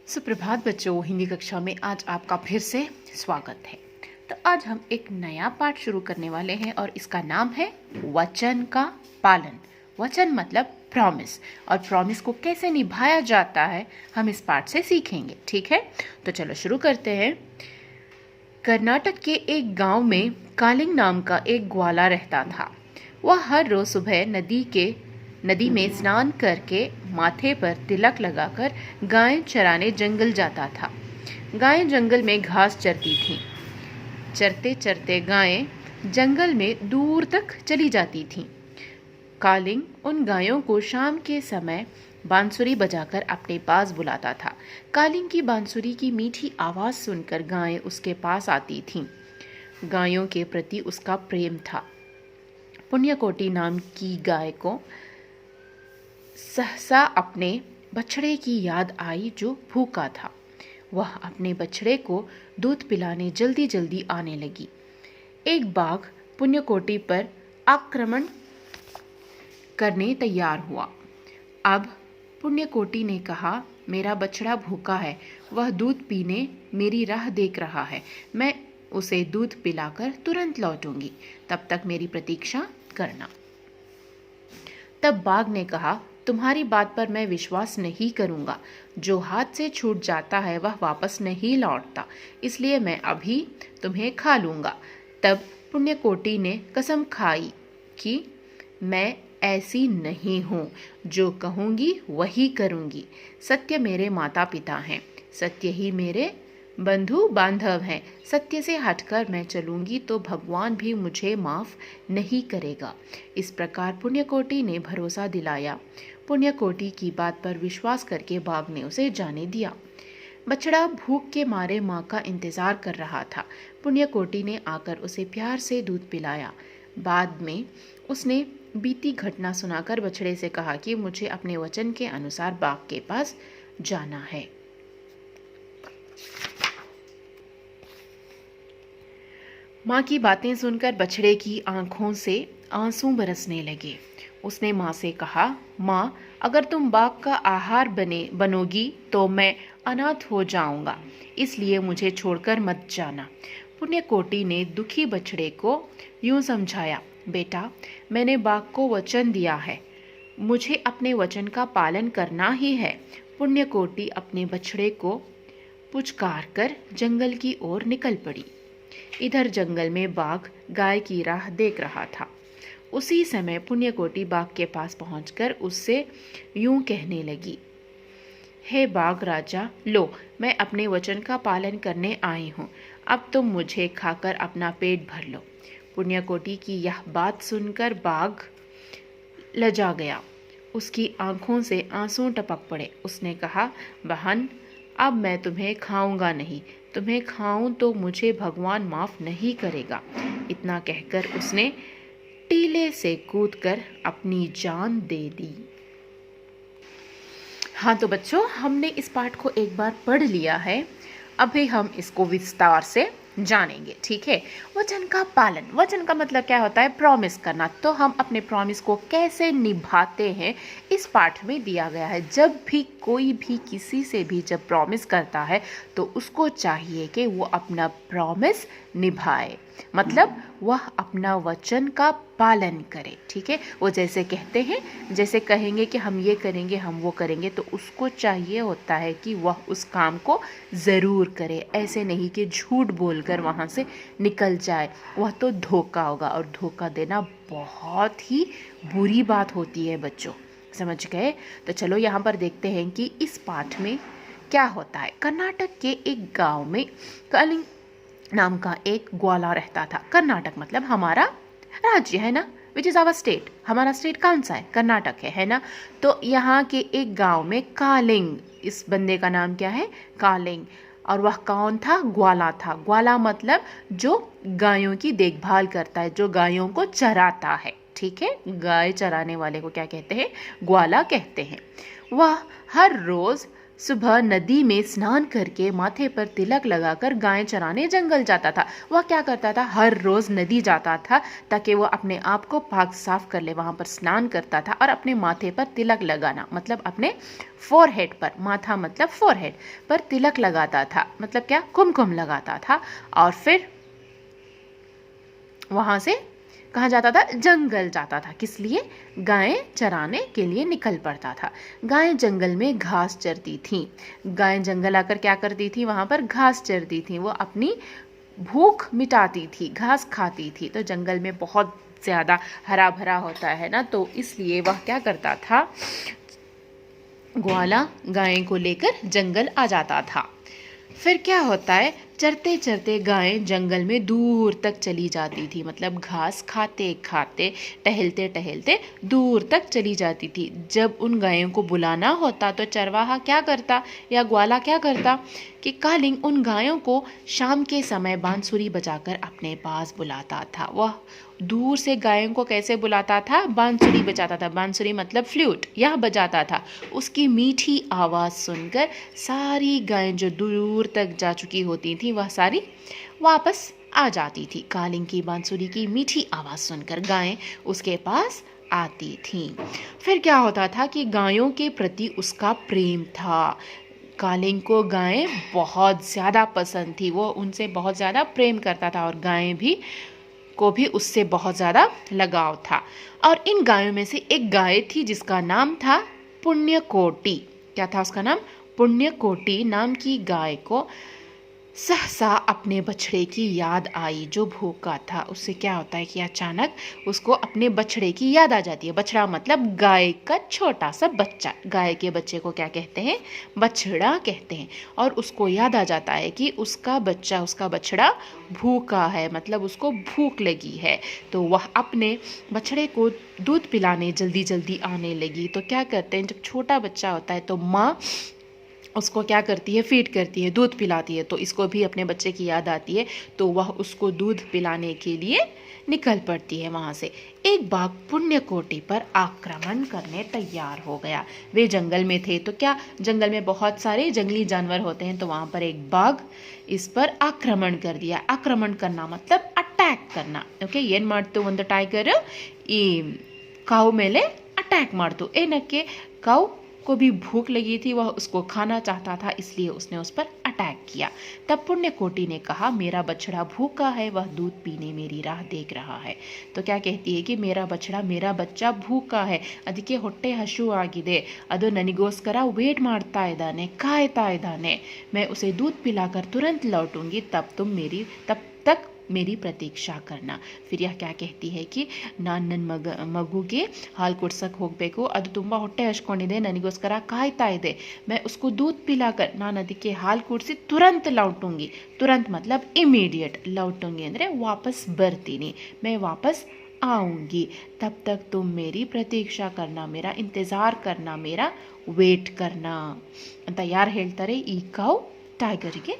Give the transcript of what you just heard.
सुप्रभात बच्चों, हिंदी कक्षा में आज आपका फिर से स्वागत है। तो आज हम एक नया पाठ शुरू करने वाले हैं और इसका नाम है वचन का पालन। वचन मतलब प्रॉमिस, और प्रॉमिस को कैसे निभाया जाता है हम इस पाठ से सीखेंगे। ठीक है, तो चलो शुरू करते हैं। कर्नाटक के एक गांव में कालिंग नाम का एक ग्वाला रहता था। वह हर रोज सुबह नदी में स्नान करके माथे पर तिलक लगाकर गायें चराने जंगल जाता था। गायें जंगल में घास चरती थीं। चरते चरते गायें जंगल में दूर तक चली जाती थीं। कालिंग उन गायों को शाम के समय बांसुरी बजाकर अपने पास बुलाता था। कालिंग की बांसुरी की मीठी आवाज सुनकर गायें उसके पास आती थीं। गायों के प्रति उसका प्रेम था। पुण्यकोटी नाम की गाय को सहसा अपने बछड़े की याद आई जो भूखा था। वह अपने बछड़े को दूध पिलाने जल्दी जल्दी आने लगी। एक बाघ पुण्यकोटी पर आक्रमण करने तैयार हुआ। अब पुण्यकोटी ने कहा, मेरा बछड़ा भूखा है, वह दूध पीने मेरी राह देख रहा है। मैं उसे दूध पिलाकर तुरंत लौटूंगी, तब तक मेरी प्रतीक्षा करना। तब बाघ ने कहा, तुम्हारी बात पर मैं विश्वास नहीं करूंगा। जो हाथ से छूट जाता है वह वापस नहीं लौटता, इसलिए मैं अभी तुम्हें खा लूंगा। तब पुण्यकोटी ने कसम खाई कि मैं ऐसी नहीं हूँ, जो कहूँगी वही करूँगी। सत्य मेरे माता पिता हैं, सत्य ही मेरे बंधु बांधव हैं। सत्य से हटकर मैं चलूंगी तो भगवान भी मुझे माफ नहीं करेगा। इस प्रकार पुण्यकोटी ने भरोसा दिलाया। पुण्यकोटी की बात पर विश्वास करके बाघ ने उसे जाने दिया। बछड़ा भूख के मारे माँ का इंतजार कर रहा था। पुण्यकोटी ने आकर उसे प्यार से दूध पिलाया। बाद में उसने बीती घटना सुनाकर बछड़े से कहा कि मुझे अपने वचन के अनुसार बाघ के पास जाना है। माँ की बातें सुनकर बछड़े की आंखों से आंसू बरसने लगे। उसने माँ से कहा, माँ, अगर तुम बाघ का आहार बनोगी तो मैं अनाथ हो जाऊंगा, इसलिए मुझे छोड़कर मत जाना। पुण्यकोटी ने दुखी बछड़े को यूं समझाया, बेटा, मैंने बाघ को वचन दिया है, मुझे अपने वचन का पालन करना ही है। पुण्यकोटी अपने बछड़े को पुचकार कर जंगल की ओर निकल पड़ी। इधर जंगल में बाघ गाय की राह देख रहा था। उसी समय पुण्यकोटी बाघ के पास पहुंचकर उससे यूं कहने लगी, हे बाघ राजा, लो, मैं अपने वचन का पालन करने आई हूँ। अब तुम मुझे खाकर अपना पेट भर लो। पुण्यकोटी की यह बात सुनकर बाघ लजा गया। उसकी आंखों से आंसू टपक पड़े। उसने कहा, बहन, अब मैं तुम्हें खाऊंगा नहीं। तुम्हें खाऊं तो मुझे भगवान माफ नहीं करेगा। इतना कहकर उसने टीले से कूदकर अपनी जान दे दी। हाँ तो बच्चों, हमने इस पाठ को एक बार पढ़ लिया है। अभी हम इसको विस्तार से जानेंगे। ठीक है, वचन का पालन, वचन का मतलब क्या होता है? प्रॉमिस करना। तो हम अपने प्रॉमिस को कैसे निभाते हैं इस पाठ में दिया गया है। जब भी कोई भी किसी से भी जब प्रॉमिस करता है तो उसको चाहिए कि वो अपना प्रॉमिस निभाए, मतलब वह अपना वचन का पालन करे। ठीक है, वो जैसे कहते हैं, जैसे कहेंगे कि हम ये करेंगे, हम वो करेंगे, तो उसको चाहिए होता है कि वह उस काम को ज़रूर करे। ऐसे नहीं कि झूठ बोलकर वहाँ से निकल जाए, वह तो धोखा होगा, और धोखा देना बहुत ही बुरी बात होती है बच्चों, समझ गए? तो चलो यहाँ पर देखते हैं कि इस पाठ में क्या होता है। कर्नाटक के एक गांव में कालिंग नाम का एक ग्वाला रहता था। कर्नाटक मतलब हमारा राज्य है ना, विच इज़ आवर स्टेट। हमारा स्टेट कौन सा है? कर्नाटक है ना। तो यहाँ के एक गांव में कालिंग, इस बंदे का नाम क्या है? कालिंग। और वह कौन था? ग्वाला था। ग्वाला मतलब जो गायों की देखभाल करता है, जो गायों को चराता है। ठीक है, गाय चराने वाले को क्या कहते हैं? ग्वाला कहते हैं। वह हर रोज सुबह नदी में स्नान करके माथे पर तिलक लगाकर गाय चराने जंगल जाता था। वह क्या करता था, हर रोज नदी जाता था ताकि वो अपने आप को पाक साफ कर ले। वहां पर स्नान करता था और अपने माथे पर तिलक लगाना मतलब अपने फोरहेड पर, माथा मतलब फोरहेड पर तिलक लगाता था, मतलब क्या, कुमकुम लगाता था। और फिर वहां से कहाँ जाता था, जंगल जाता था। किस लिए, गायें चराने के लिए निकल पड़ता था। गायें जंगल में घास चरती थीं। गायें जंगल आकर क्या करती थी, वहां पर घास चरती थी। वो अपनी भूख मिटाती थी, घास खाती थी। तो जंगल में बहुत ज्यादा हरा भरा होता है ना, तो इसलिए वह क्या करता था, ग्वाला गायों को लेकर जंगल आ जाता था। फिर क्या होता है, चरते चरते गायें जंगल में दूर तक चली जाती थी, मतलब घास खाते खाते, टहलते टहलते दूर तक चली जाती थी। जब उन गायों को बुलाना होता तो चरवाहा क्या करता या ग्वाला क्या करता कि कालिंग उन गायों को शाम के समय बांसुरी बजाकर अपने पास बुलाता था। वह दूर से गायों को कैसे बुलाता था, बांसुरी बजाता था। बांसुरी मतलब फ्लूट, यह बजाता था। उसकी मीठी आवाज़ सुनकर सारी गायें जो दूर तक जा चुकी होती थी वह सारी वापस आ जाती थी। कालिंग की बांसुरी की मीठी आवाज़ सुनकर गायें उसके पास आती थीं। फिर क्या होता था कि गायों के प्रति उसका प्रेम था। कालिंग को गायें बहुत ज़्यादा पसंद थी, वो उनसे बहुत ज़्यादा प्रेम करता था और गायें भी उससे बहुत ज़्यादा लगाव था। और इन गायों में से एक गाय थी जिसका नाम था पुण्यकोटि। क्या था उसका नाम, पुण्यकोटि नाम की गाय को सहसा अपने बछड़े की याद आई जो भूखा था। उससे क्या होता है कि अचानक उसको अपने बछड़े की याद आ जाती है। बछड़ा मतलब गाय का छोटा सा बच्चा। गाय के बच्चे को क्या कहते हैं, बछड़ा कहते हैं। और उसको याद आ जाता है कि उसका बच्चा, उसका बछड़ा भूखा है, मतलब उसको भूख लगी है। तो वह अपने बछड़े को दूध पिलाने जल्दी जल्दी आने लगी। तो क्या करते हैं, जब छोटा बच्चा होता है तो माँ उसको क्या करती है, फीड करती है, दूध पिलाती है। तो इसको भी अपने बच्चे की याद आती है, तो वह उसको दूध पिलाने के लिए निकल पड़ती है वहाँ से। एक बाघ पुण्यकोटि पर आक्रमण करने तैयार हो गया। वे जंगल में थे, तो क्या, जंगल में बहुत सारे जंगली जानवर होते हैं, तो वहाँ पर एक बाघ इस पर आक्रमण कर दिया। आक्रमण करना मतलब अटैक करना। ओके, ಏನ್ ಮಾಡ್ತು ಒಂದು ಟೈಗರ್ ಈ काऊ मेले अटैक मारतू ಏನಕ್ಕೆ, काऊ को भी भूख लगी थी, वह उसको खाना चाहता था, इसलिए उसने उस पर अटैक किया। तब पुण्यकोटि ने कहा, मेरा बछड़ा भूखा है, वह दूध पीने मेरी राह देख रहा है। तो क्या कहती है कि मेरा बछड़ा, मेरा बच्चा भूखा है, ಅದಕ್ಕೆ ಹೊಟ್ಟೆ ಹಶು ಆಗಿದೆ, ಅದು ನನಗೋಸ್ಕರ ವೇಟ್ ಮಾಡ್ತಾ ಇದ್ದಾನೆ, ಕಾಯ್ತಾ ಇದ್ದಾನೆ, मैं उसे दूध पिलाकर तुरंत लौटूंगी, तब तक मेरी प्रतीक्षा करना। फिर यह क्या कहती है कि ನಾನು ನನ್ನ ಮಗುಗೆ ಹಾಲು ಕುಡ್ಸಕ್ಕೆ ಹೋಗಬೇಕು, ಅದು ತುಂಬ ಹೊಟ್ಟೆ ಹಚ್ಕೊಂಡಿದೆ, ನನಗೋಸ್ಕರ ಕಾಯ್ತಾ ಇದೆ, मैं उसको दूध पिलाकर, ನಾನು ಅದಕ್ಕೆ ಹಾಲು ಕುಡಿಸಿ तुरंत लौटूंगी। तुरंत मतलब इमीडिएट, लौटूंगी ಅಂದರೆ वापस ಬರ್ತೀನಿ, मैं वापस आऊंगी, तब तक तुम मेरी प्रतीक्षा करना, मेरा इंतज़ार करना, मेरा ವೇಟ್ करना ಅಂತ ಯಾರು ಹೇಳ್ತಾರೆ, ಈ ಕಾವು ಟೈಗರಿಗೆ